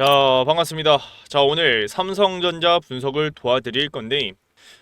자, 반갑습니다. 자, 오늘 삼성전자 분석을 도와드릴 건데,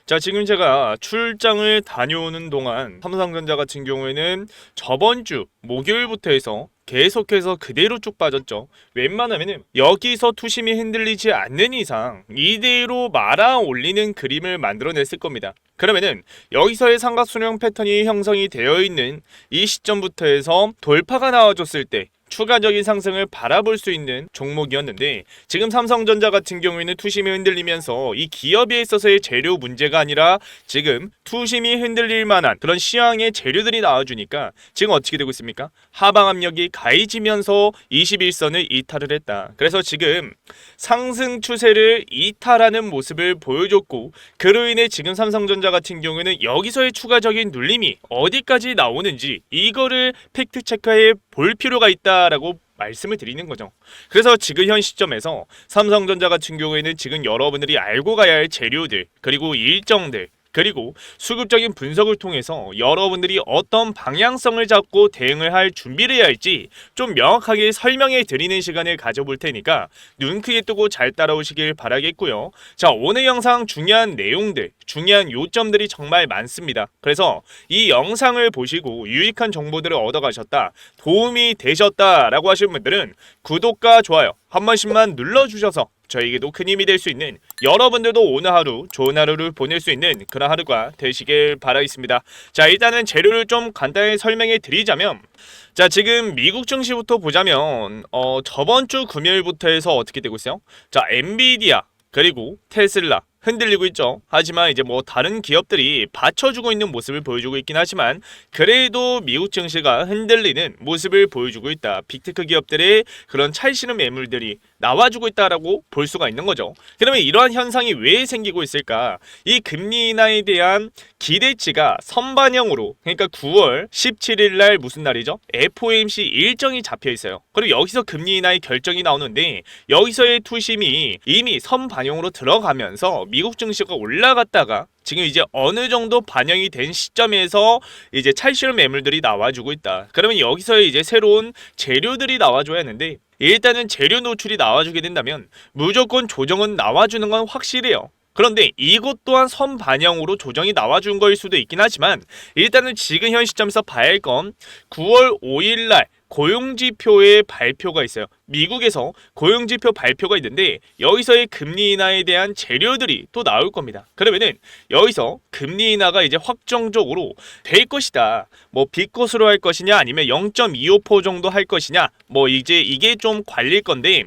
자, 지금 제가 출장을 다녀오는 동안 삼성전자 같은 경우에는 저번 주 목요일부터 해서 계속해서 그대로 쭉 빠졌죠. 웬만하면은 여기서 투심이 흔들리지 않는 이상 이대로 말아 올리는 그림을 만들어냈을 겁니다. 그러면은 여기서의 삼각수령 패턴이 형성이 되어 있는 이 시점부터 해서 돌파가 나와줬을 때 추가적인 상승을 바라볼 수 있는 종목이었는데, 지금 삼성전자 같은 경우에는 투심이 흔들리면서 이 기업에 있어서의 재료 문제가 아니라 지금 투심이 흔들릴 만한 그런 시황의 재료들이 나와주니까 지금 어떻게 되고 있습니까? 하방 압력이 가해지면서 21선을 이탈을 했다. 그래서 지금 상승 추세를 이탈하는 모습을 보여줬고, 그로 인해 지금 삼성전자 같은 경우에는 여기서의 추가적인 눌림이 어디까지 나오는지 이거를 팩트 체크해 볼 필요가 있다라고 말씀을 드리는 거죠. 그래서 지금 현 시점에서 삼성전자 같은 경우에는 지금 여러분들이 알고 가야 할 재료들, 그리고 일정들, 그리고 수급적인 분석을 통해서 여러분들이 어떤 방향성을 잡고 대응을 할 준비를 해야 할지 좀 명확하게 설명해 드리는 시간을 가져볼 테니까 눈 크게 뜨고 잘 따라오시길 바라겠고요. 자, 오늘 영상 중요한 내용들, 중요한 요점들이 정말 많습니다. 그래서 이 영상을 보시고 유익한 정보들을 얻어가셨다, 도움이 되셨다라고 하시는 분들은 구독과 좋아요 한 번씩만 눌러주셔서 저에게도 큰 힘이 될 수 있는, 여러분들도 오늘 하루 좋은 하루를 보낼 수 있는 그런 하루가 되시길 바라겠습니다. 자, 일단은 재료를 좀 간단히 설명해 드리자면, 자, 지금 미국 증시부터 보자면 저번 주 금요일부터 해서 어떻게 되고 있어요? 자, 엔비디아 그리고 테슬라 흔들리고 있죠. 하지만 이제 뭐 다른 기업들이 받쳐주고 있는 모습을 보여주고 있긴 하지만 그래도 미국 증시가 흔들리는 모습을 보여주고 있다. 빅테크 기업들의 그런 찰지는 매물들이 나와주고 있다라고 볼 수가 있는 거죠. 그러면 이러한 현상이 왜 생기고 있을까? 이 금리 인하에 대한 기대치가 선반영으로, 그러니까 9월 17일 날 무슨 날이죠? FOMC 일정이 잡혀 있어요. 그리고 여기서 금리 인하의 결정이 나오는데 여기서의 투심이 이미 선반영으로 들어가면서 미국 증시가 올라갔다가 지금 이제 어느 정도 반영이 된 시점에서 이제 찰실한 매물들이 나와주고 있다. 그러면 여기서 이제 새로운 재료들이 나와줘야 하는데, 일단은 재료 노출이 나와주게 된다면 무조건 조정은 나와주는 건 확실해요. 그런데 이것 또한 선반영으로 조정이 나와준 거일 수도 있긴 하지만, 일단은 지금 현 시점에서 봐야 할 건 9월 5일날 고용지표의 발표가 있어요. 미국에서 고용지표 발표가 있는데 여기서의 금리 인하에 대한 재료들이 또 나올 겁니다. 그러면은 여기서 금리 인하가 이제 확정적으로 될 것이다, 뭐 빅것으로 할 것이냐 아니면 0.25% 정도 할 것이냐, 뭐 이제 이게 좀 관리일 건데,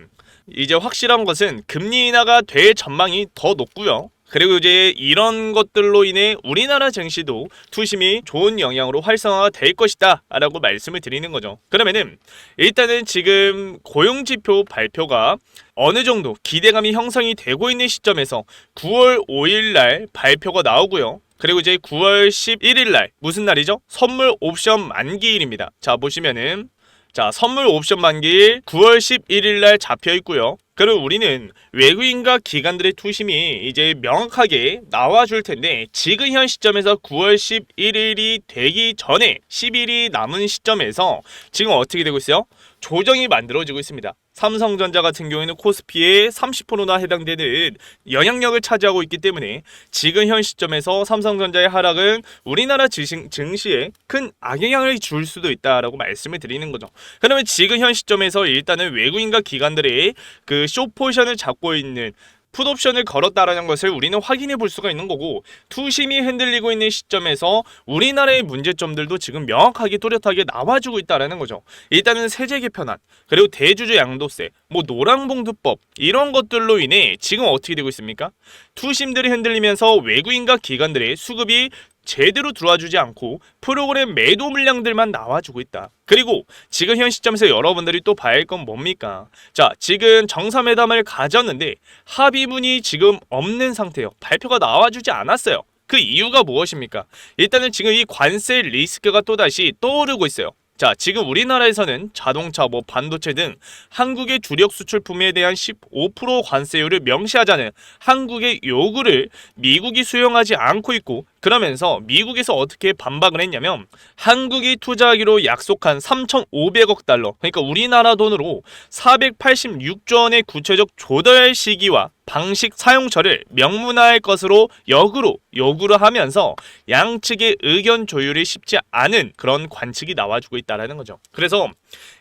이제 확실한 것은 금리 인하가 될 전망이 더 높고요. 그리고 이제 이런 것들로 인해 우리나라 증시도 투심이 좋은 영향으로 활성화가 될 것이다 라고 말씀을 드리는 거죠. 그러면은 일단은 지금 고용지표 발표가 어느 정도 기대감이 형성이 되고 있는 시점에서 9월 5일날 발표가 나오고요. 그리고 이제 9월 11일날 무슨 날이죠? 선물 옵션 만기일입니다. 자, 보시면은 자, 선물 옵션 만기일 9월 11일날 잡혀 있고요. 그리고 우리는 외국인과 기관들의 투심이 이제 명확하게 나와줄 텐데, 지금 현 시점에서 9월 11일이 되기 전에 10일이 남은 시점에서 지금 어떻게 되고 있어요? 조정이 만들어지고 있습니다. 삼성전자 같은 경우에는 코스피의 30%나 해당되는 영향력을 차지하고 있기 때문에 지금 현 시점에서 삼성전자의 하락은 우리나라 증시에 큰 악영향을 줄 수도 있다라고 말씀을 드리는 거죠. 그러면 지금 현 시점에서 일단은 외국인과 기관들의 그 숏포지션을 잡고 있는 풋옵션을 걸었다라는 것을 우리는 확인해 볼 수가 있는 거고, 투심이 흔들리고 있는 시점에서 우리나라의 문제점들도 지금 명확하게 또렷하게 나와주고 있다라는 거죠. 일단은 세제 개편안, 그리고 대주주 양도세, 뭐 노랑봉투법, 이런 것들로 인해 지금 어떻게 되고 있습니까? 투심들이 흔들리면서 외국인과 기관들의 수급이 제대로 들어와주지 않고 프로그램 매도 물량들만 나와주고 있다. 그리고 지금 현 시점에서 여러분들이 또 봐야 할 건 뭡니까? 자, 지금 정상회담을 가졌는데 합의문이 지금 없는 상태예요. 발표가 나와주지 않았어요. 그 이유가 무엇입니까? 일단은 지금 이 관세 리스크가 또다시 떠오르고 있어요. 자, 지금 우리나라에서는 자동차, 뭐 반도체 등 한국의 주력 수출품에 대한 15% 관세율을 명시하자는 한국의 요구를 미국이 수용하지 않고 있고, 그러면서 미국에서 어떻게 반박을 했냐면 한국이 투자하기로 약속한 3,500억 달러, 그러니까 우리나라 돈으로 486조 원의 구체적 조달 시기와 방식 사용처를 명문화할 것으로 역으로 요구를 하면서 양측의 의견 조율이 쉽지 않은 그런 관측이 나와주고 있다는 거죠. 그래서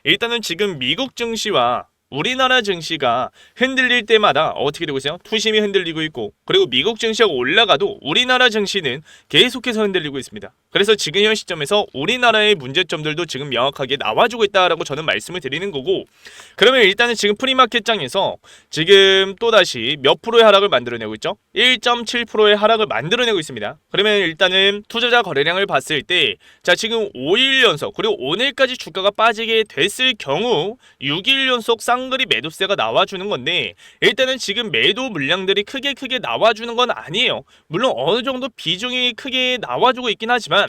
일단은 지금 미국 증시와 우리나라 증시가 흔들릴 때마다 어떻게 되고 있어요? 투심이 흔들리고 있고, 그리고 미국 증시가 올라가도 우리나라 증시는 계속해서 흔들리고 있습니다. 그래서 지금 현 시점에서 우리나라의 문제점들도 지금 명확하게 나와주고 있다라고 저는 말씀을 드리는 거고, 그러면 일단은 지금 프리마켓장에서 지금 또다시 몇 프로의 하락을 만들어내고 있죠? 1.7%의 하락을 만들어내고 있습니다. 그러면 일단은 투자자 거래량을 봤을 때, 자, 지금 5일 연속, 그리고 오늘까지 주가가 빠지게 됐을 경우 6일 연속 쌍거리 매도세가 나와주는 건데, 일단은 지금 매도 물량들이 크게 나와주는 건 아니에요. 물론 어느 정도 비중이 크게 나와주고 있긴 하지만,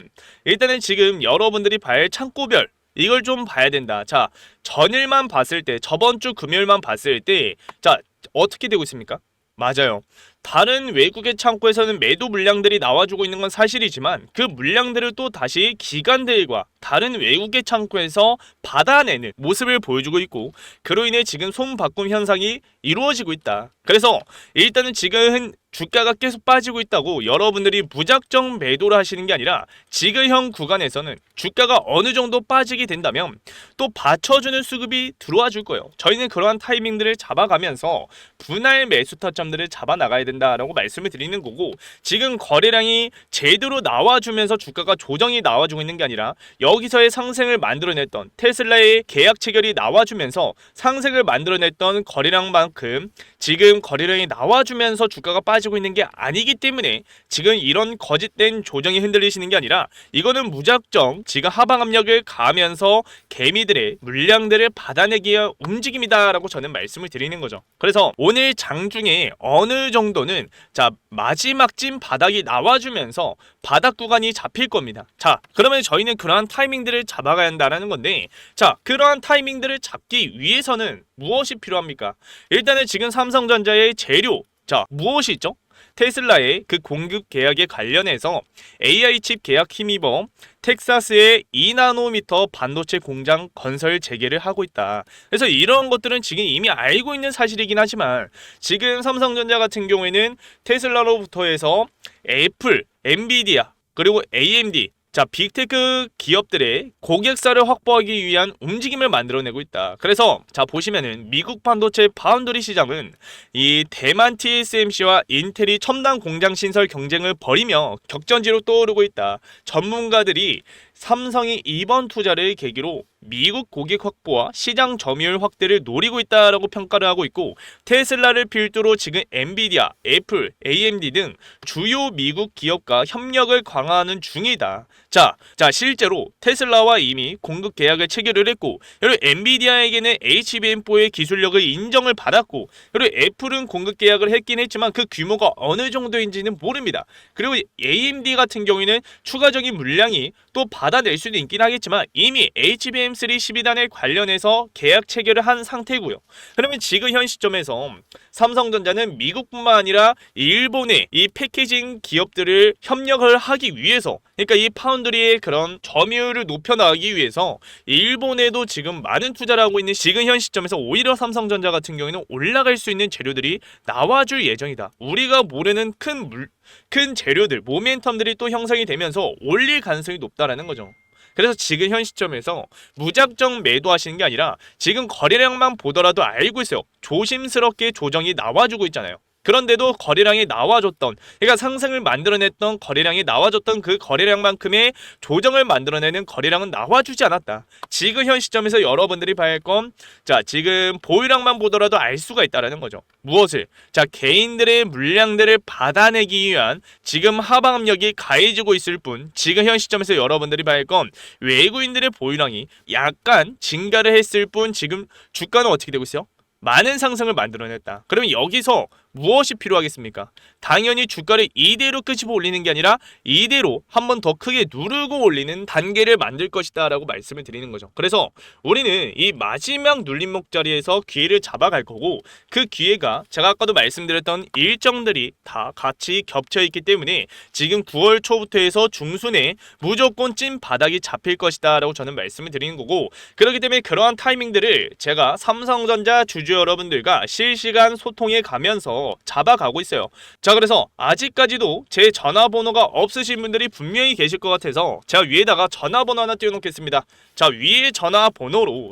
일단은 지금 여러분들이 봐야 창고별 이걸 좀 봐야 된다. 자, 전일만 봤을 때, 저번 주 금요일만 봤을 때, 자, 어떻게 되고 있습니까? 맞아요. 다른 외국의 창고에서는 매도 물량들이 나와주고 있는 건 사실이지만, 그 물량들을 또 다시 기관들과 다른 외국의 창고에서 받아내는 모습을 보여주고 있고, 그로 인해 지금 손바꿈 현상이 이루어지고 있다. 그래서 일단은 지금 주가가 계속 빠지고 있다고 여러분들이 무작정 매도를 하시는 게 아니라, 지금 현 구간에서는 주가가 어느 정도 빠지게 된다면 또 받쳐주는 수급이 들어와 줄 거예요. 저희는 그러한 타이밍들을 잡아가면서 분할 매수 타점들을 잡아 나가야 된다라고 말씀을 드리는 거고, 지금 거래량이 제대로 나와주면서 주가가 조정이 나와주고 있는 게 아니라, 여기서의 상승을 만들어냈던 테슬라의 계약 체결이 나와주면서 상승을 만들어냈던 거래량만큼 지금 거래량이 나와주면서 주가가 빠지고 있는 게 아니기 때문에 지금 이런 거짓된 조정이 흔들리시는 게 아니라, 이거는 무작정 지금 하방 압력을 가하면서 개미들의 물량들을 받아내기 위한 움직임이다라고 저는 말씀을 드리는 거죠. 그래서 오늘 장중에 어느 정도는, 자, 마지막 찐 바닥이 나와주면서 바닥 구간이 잡힐 겁니다. 자, 그러면 저희는 그러한 타이밍들을 잡아가야 한다는 건데, 자, 그러한 타이밍들을 잡기 위해서는 무엇이 필요합니까? 일단은 지금 삼성전자의 재료, 자, 무엇이 있죠? 테슬라의 그 공급 계약에 관련해서 AI 칩 계약 힘입어 텍사스의 2나노미터 반도체 공장 건설 재개를 하고 있다. 그래서 이런 것들은 지금 이미 알고 있는 사실이긴 하지만, 지금 삼성전자 같은 경우에는 테슬라로부터 해서 애플, 엔비디아, 그리고 AMD, 자, 빅테크 기업들의 고객사를 확보하기 위한 움직임을 만들어내고 있다. 그래서 자, 보시면은 미국 반도체 파운드리 시장은 이 대만 TSMC와 인텔이 첨단 공장 신설 경쟁을 벌이며 격전지로 떠오르고 있다. 전문가들이 삼성이 이번 투자를 계기로 미국 고객 확보와 시장 점유율 확대를 노리고 있다라고 평가를 하고 있고, 테슬라를 필두로 지금 엔비디아, 애플, AMD 등 주요 미국 기업과 협력을 강화하는 중이다. 자, 실제로 테슬라와 이미 공급 계약을 체결을 했고, 그리고 엔비디아에게는 HBM4의 기술력을 인정을 받았고, 그리고 애플은 공급 계약을 했긴 했지만 그 규모가 어느 정도인지는 모릅니다. 그리고 AMD 같은 경우에는 추가적인 물량이 또 받아낼 수도 있긴 하겠지만 이미 HBM3 12단에 관련해서 계약 체결을 한 상태고요. 그러면 지금 현 시점에서 삼성전자는 미국뿐만 아니라 일본의 이 패키징 기업들을 협력을 하기 위해서, 그러니까 이 파운드리의 그런 점유율을 높여나가기 위해서 일본에도 지금 많은 투자를 하고 있는 지금 현 시점에서 오히려 삼성전자 같은 경우에는 올라갈 수 있는 재료들이 나와줄 예정이다. 우리가 모르는 큰 재료들, 모멘텀들이 또 형성이 되면서 올릴 가능성이 높다라는 거죠. 그래서 지금 현 시점에서 무작정 매도하시는 게 아니라 지금 거래량만 보더라도 알고 있어요. 조심스럽게 조정이 나와주고 있잖아요. 그런데도 거래량이 나와줬던, 그러니까 상승을 만들어냈던 거래량이 나와줬던 그 거래량만큼의 조정을 만들어내는 거래량은 나와주지 않았다. 지금 현 시점에서 여러분들이 봐야 할 건, 자, 지금 보유량만 보더라도 알 수가 있다라는 거죠. 무엇을? 자, 개인들의 물량들을 받아내기 위한 지금 하방 압력이 가해지고 있을 뿐, 지금 현 시점에서 여러분들이 봐야 할 건 외국인들의 보유량이 약간 증가를 했을 뿐, 지금 주가는 어떻게 되고 있어요? 많은 상승을 만들어냈다. 그러면 여기서 무엇이 필요하겠습니까? 당연히 주가를 이대로 끄집어 올리는 게 아니라 이대로 한 번 더 크게 누르고 올리는 단계를 만들 것이다 라고 말씀을 드리는 거죠. 그래서 우리는 이 마지막 눌림목 자리에서 기회를 잡아갈 거고, 그 기회가 제가 아까도 말씀드렸던 일정들이 다 같이 겹쳐 있기 때문에 지금 9월 초부터 해서 중순에 무조건 찐 바닥이 잡힐 것이다 라고 저는 말씀을 드리는 거고, 그렇기 때문에 그러한 타이밍들을 제가 삼성전자 주주 여러분들과 실시간 소통해 가면서 잡아가고 있어요. 자, 그래서 아직까지도 제 전화번호가 없으신 분들이 분명히 계실 것 같아서 제가 위에다가 전화번호 하나 띄워놓겠습니다. 자, 위에 전화번호로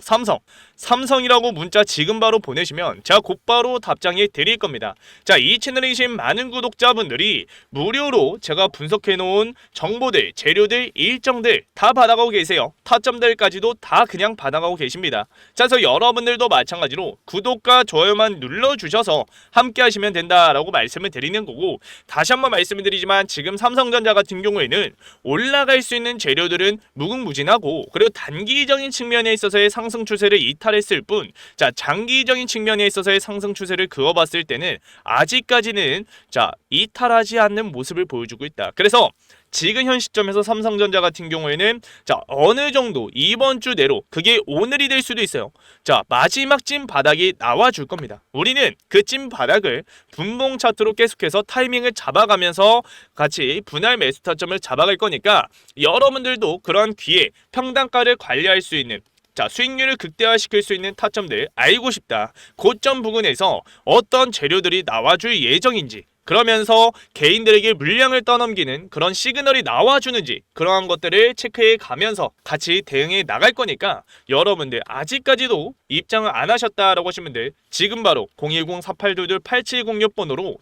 삼성이라고 문자 지금 바로 보내시면 제가 곧바로 답장해 드릴 겁니다. 자, 이 채널에 계신 많은 구독자분들이 무료로 제가 분석해 놓은 정보들, 재료들, 일정들 다 받아가고 계세요. 타점들까지도 다 그냥 받아가고 계십니다. 자, 그래서 여러분들도 마찬가지로 구독과 좋아요만 눌러주셔서 함께 하시면 된다라고 말씀을 드리는 거고, 다시 한번 말씀을 드리지만 지금 삼성전자 같은 경우에는 올라갈 수 있는 재료들은 무궁무진하고, 그리고 단기적인 측면에 있어서의 상승 추세를 이탈했을 뿐, 자, 장기적인 측면에 있어서의 상승 추세를 그어봤을 때는 아직까지는 자, 이탈하지 않는 모습을 보여주고 있다. 그래서 지금 현 시점에서 삼성전자 같은 경우에는 자, 어느 정도 이번 주 내로, 그게 오늘이 될 수도 있어요. 자, 마지막 찐 바닥이 나와줄 겁니다. 우리는 그 찐 바닥을 분봉 차트로 계속해서 타이밍을 잡아가면서 같이 분할 매수 타점을 잡아갈 거니까, 여러분들도 그런 기회, 평단가를 관리할 수 있는, 자, 수익률을 극대화시킬 수 있는 타점들 알고 싶다. 고점 부근에서 어떤 재료들이 나와줄 예정인지, 그러면서 개인들에게 물량을 떠넘기는 그런 시그널이 나와주는지, 그러한 것들을 체크해 가면서 같이 대응해 나갈 거니까, 여러분들 아직까지도 입장을 안 하셨다라고 하신 분들 지금 바로 010-4822-8706번호로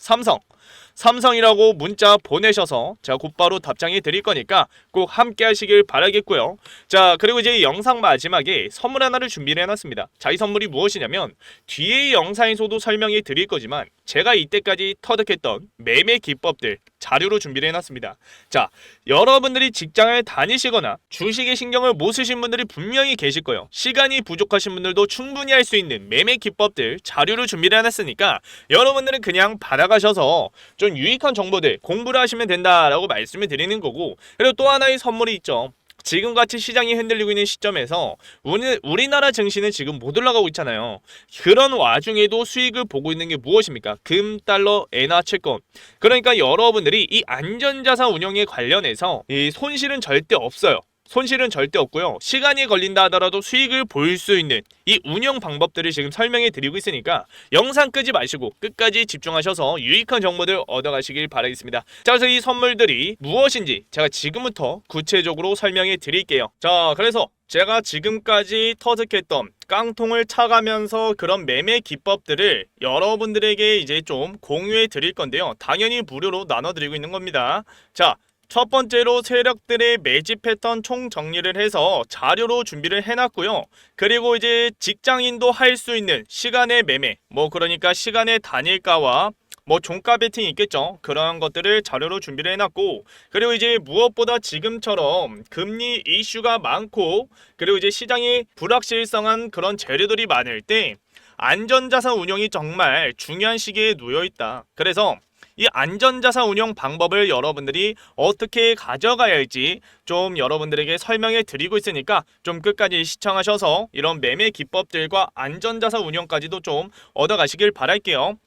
삼성이라고 문자 보내셔서 제가 곧바로 답장해 드릴 거니까 꼭 함께 하시길 바라겠고요. 자, 그리고 이제 영상 마지막에 선물 하나를 준비를 해놨습니다. 자, 이 선물이 무엇이냐면 뒤에 영상에서도 설명해 드릴 거지만 제가 이때까지 터득했던 매매 기법들 자료로 준비를 해놨습니다. 자, 여러분들이 직장을 다니시거나 주식에 신경을 못 쓰신 분들이 분명히 계실 거예요. 시간이 부족하신 분들도 충분히 할 수 있는 매매 기법들 자료로 준비를 해놨으니까 여러분들은 그냥 받아가셔서 좀 유익한 정보들 공부를 하시면 된다라고 말씀을 드리는 거고, 그리고 또 하나의 선물이 있죠. 지금같이 시장이 흔들리고 있는 시점에서 우리나라 증시는 지금 못 올라가고 있잖아요. 그런 와중에도 수익을 보고 있는 게 무엇입니까? 금, 달러, 엔화, 채권. 그러니까 여러분들이 이 안전자산 운용에 관련해서 이 손실은 절대 없어요. 손실은 절대 없고요. 시간이 걸린다 하더라도 수익을 볼 수 있는 이 운영 방법들을 지금 설명해 드리고 있으니까 영상 끄지 마시고 끝까지 집중하셔서 유익한 정보들 얻어가시길 바라겠습니다. 자, 그래서 이 선물들이 무엇인지 제가 지금부터 구체적으로 설명해 드릴게요. 자, 그래서 제가 지금까지 터득했던 깡통을 차가면서 그런 매매 기법들을 여러분들에게 이제 좀 공유해 드릴 건데요. 당연히 무료로 나눠드리고 있는 겁니다. 자, 첫 번째로 세력들의 매집 패턴 총 정리를 해서 자료로 준비를 해놨고요. 그리고 이제 직장인도 할 수 있는 시간의 매매, 그러니까 시간의 단일가와 종가 베팅이 있겠죠. 그런 것들을 자료로 준비를 해놨고, 그리고 이제 무엇보다 지금처럼 금리 이슈가 많고, 그리고 이제 시장이 불확실성한 그런 재료들이 많을 때 안전자산 운용이 정말 중요한 시기에 놓여있다. 그래서 이 안전자산 운용 방법을 여러분들이 어떻게 가져가야 할지 좀 여러분들에게 설명해 드리고 있으니까 좀 끝까지 시청하셔서 이런 매매 기법들과 안전자산 운용까지도 좀 얻어가시길 바랄게요.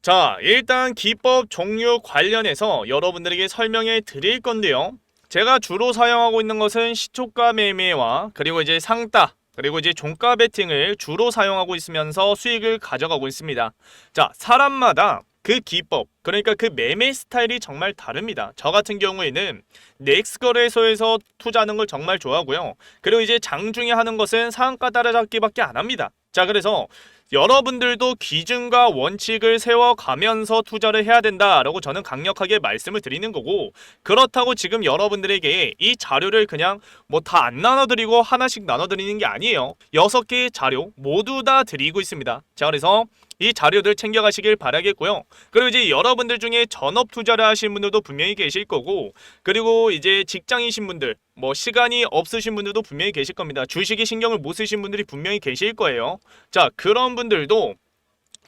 자, 일단 기법 종류 관련해서 여러분들에게 설명해 드릴 건데요. 제가 주로 사용하고 있는 것은 시초가 매매와 그리고 이제 상따, 그리고 이제 종가 베팅을 주로 사용하고 있으면서 수익을 가져가고 있습니다. 자, 사람마다 그 기법, 그러니까 그 매매 스타일이 정말 다릅니다. 저 같은 경우에는 넥스 거래소에서 투자하는 걸 정말 좋아하고요. 그리고 이제 장중에 하는 것은 상한가 따라잡기밖에 안 합니다. 자, 그래서 여러분들도 기준과 원칙을 세워가면서 투자를 해야 된다라고 저는 강력하게 말씀을 드리는 거고, 그렇다고 지금 여러분들에게 이 자료를 그냥 다 안 나눠드리고 하나씩 나눠드리는 게 아니에요. 6개의 자료 모두 다 드리고 있습니다. 자, 그래서 이 자료들 챙겨가시길 바라겠고요. 그리고 이제 여러분들 중에 전업 투자를 하시는 분들도 분명히 계실 거고, 그리고 이제 직장이신 분들, 시간이 없으신 분들도 분명히 계실 겁니다. 주식에 신경을 못 쓰신 분들이 분명히 계실 거예요. 자, 그런 분들도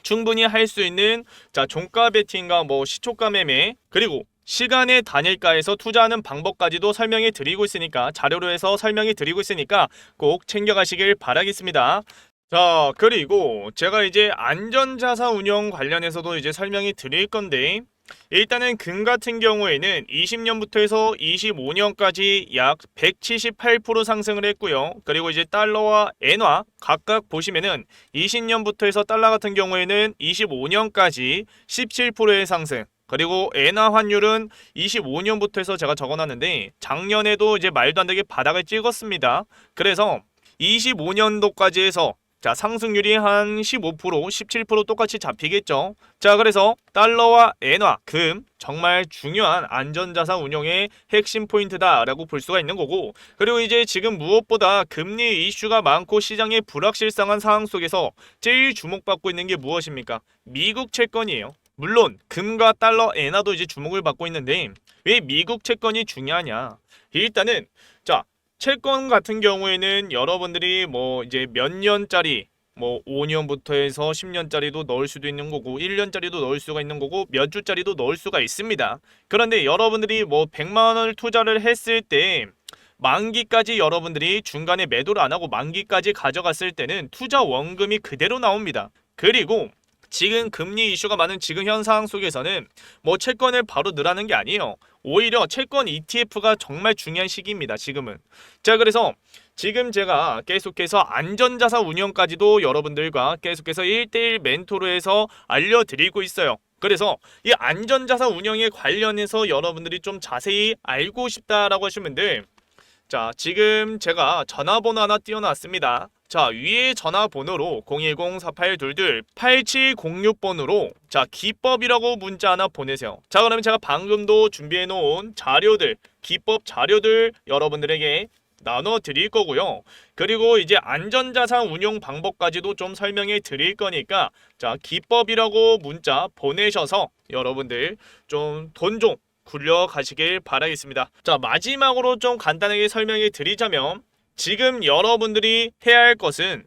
충분히 할 수 있는 자 종가 베팅과 뭐 시초가 매매 그리고 시간의 단일가에서 투자하는 방법까지도 설명해 드리고 있으니까 자료로 해서 설명해 드리고 있으니까 꼭 챙겨가시길 바라겠습니다. 자 그리고 제가 이제 안전자산 운용 관련해서도 이제 설명해 드릴 건데 일단은 금 같은 경우에는 20년부터 해서 25년까지 약 178% 상승을 했고요. 그리고 이제 달러와 엔화 각각 보시면은 20년부터 해서 달러 같은 경우에는 25년까지 17%의 상승. 그리고 엔화 환율은 25년부터 해서 제가 적어놨는데 작년에도 이제 말도 안 되게 바닥을 찍었습니다. 그래서 25년도까지 해서 자 상승률이 한 15%, 17% 똑같이 잡히겠죠. 자 그래서 달러와 엔화, 금 정말 중요한 안전자산 운용의 핵심 포인트다라고 볼 수가 있는 거고 그리고 이제 지금 무엇보다 금리 이슈가 많고 시장의 불확실성한 상황 속에서 제일 주목받고 있는 게 무엇입니까? 미국 채권이에요. 물론 금과 달러, 엔화도 이제 주목을 받고 있는데 왜 미국 채권이 중요하냐? 일단은 자 채권 같은 경우에는 여러분들이 뭐 이제 몇 년짜리 뭐 5년부터 해서 10년짜리도 넣을 수도 있는 거고 1년짜리도 넣을 수가 있는 거고 몇 주짜리도 넣을 수가 있습니다. 그런데 여러분들이 뭐 100만 원을 투자를 했을 때 만기까지 여러분들이 중간에 매도를 안 하고 만기까지 가져갔을 때는 투자 원금이 그대로 나옵니다. 그리고 지금 금리 이슈가 많은 지금 현 상황 속에서는 뭐 채권을 바로 넣으라는 게 아니에요. 오히려 채권 ETF가 정말 중요한 시기입니다. 지금은. 자 그래서 지금 제가 계속해서 안전자산 운영까지도 여러분들과 계속해서 1대1 멘토로 해서 알려드리고 있어요. 그래서 이 안전자산 운영에 관련해서 여러분들이 좀 자세히 알고 싶다라고 하시면 자 지금 제가 전화번호 하나 띄워놨습니다. 자 위에 전화번호로 010-4822-8706번으로 자 기법이라고 문자 하나 보내세요. 자 그러면 제가 방금도 준비해 놓은 자료들 기법 자료들 여러분들에게 나눠 드릴 거고요. 그리고 이제 안전자산 운용 방법까지도 좀 설명해 드릴 거니까 자 기법이라고 문자 보내셔서 여러분들 좀 돈 좀 굴려가시길 바라겠습니다. 자 마지막으로 좀 간단하게 설명해 드리자면 지금 여러분들이 해야 할 것은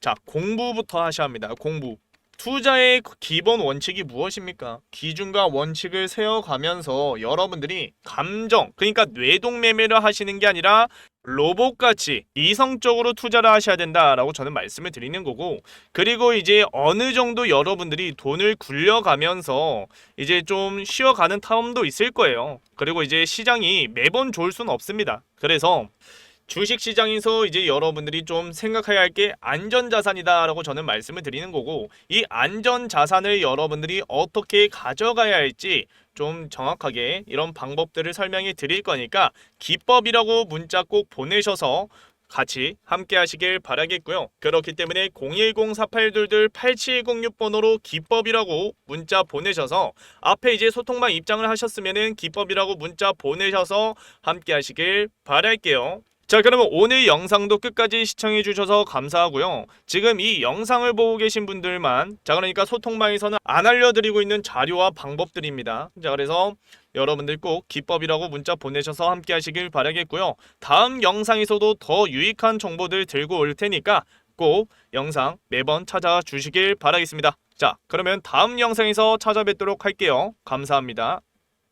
자 공부부터 하셔야 합니다. 공부. 투자의 기본 원칙이 무엇입니까? 기준과 원칙을 세워가면서 여러분들이 감정, 그러니까 뇌동매매를 하시는 게 아니라 로봇같이 이성적으로 투자를 하셔야 된다라고 저는 말씀을 드리는 거고 그리고 이제 어느 정도 여러분들이 돈을 굴려가면서 이제 좀 쉬어가는 타임도 있을 거예요. 그리고 이제 시장이 매번 좋을 수는 없습니다. 그래서 주식시장에서 이제 여러분들이 좀 생각해야 할 게 안전자산이다라고 저는 말씀을 드리는 거고 이 안전자산을 여러분들이 어떻게 가져가야 할지 좀 정확하게 이런 방법들을 설명해 드릴 거니까 기법이라고 문자 꼭 보내셔서 같이 함께 하시길 바라겠고요. 그렇기 때문에 010-4822-8706번호로 기법이라고 문자 보내셔서 앞에 이제 소통방 입장을 하셨으면은 기법이라고 문자 보내셔서 함께 하시길 바랄게요. 자 그러면 오늘 영상도 끝까지 시청해 주셔서 감사하고요. 지금 이 영상을 보고 계신 분들만 자 그러니까 소통방에서는 안 알려드리고 있는 자료와 방법들입니다. 자 그래서 여러분들 꼭 기법이라고 문자 보내셔서 함께 하시길 바라겠고요. 다음 영상에서도 더 유익한 정보들 들고 올 테니까 꼭 영상 매번 찾아주시길 바라겠습니다. 자 그러면 다음 영상에서 찾아뵙도록 할게요. 감사합니다.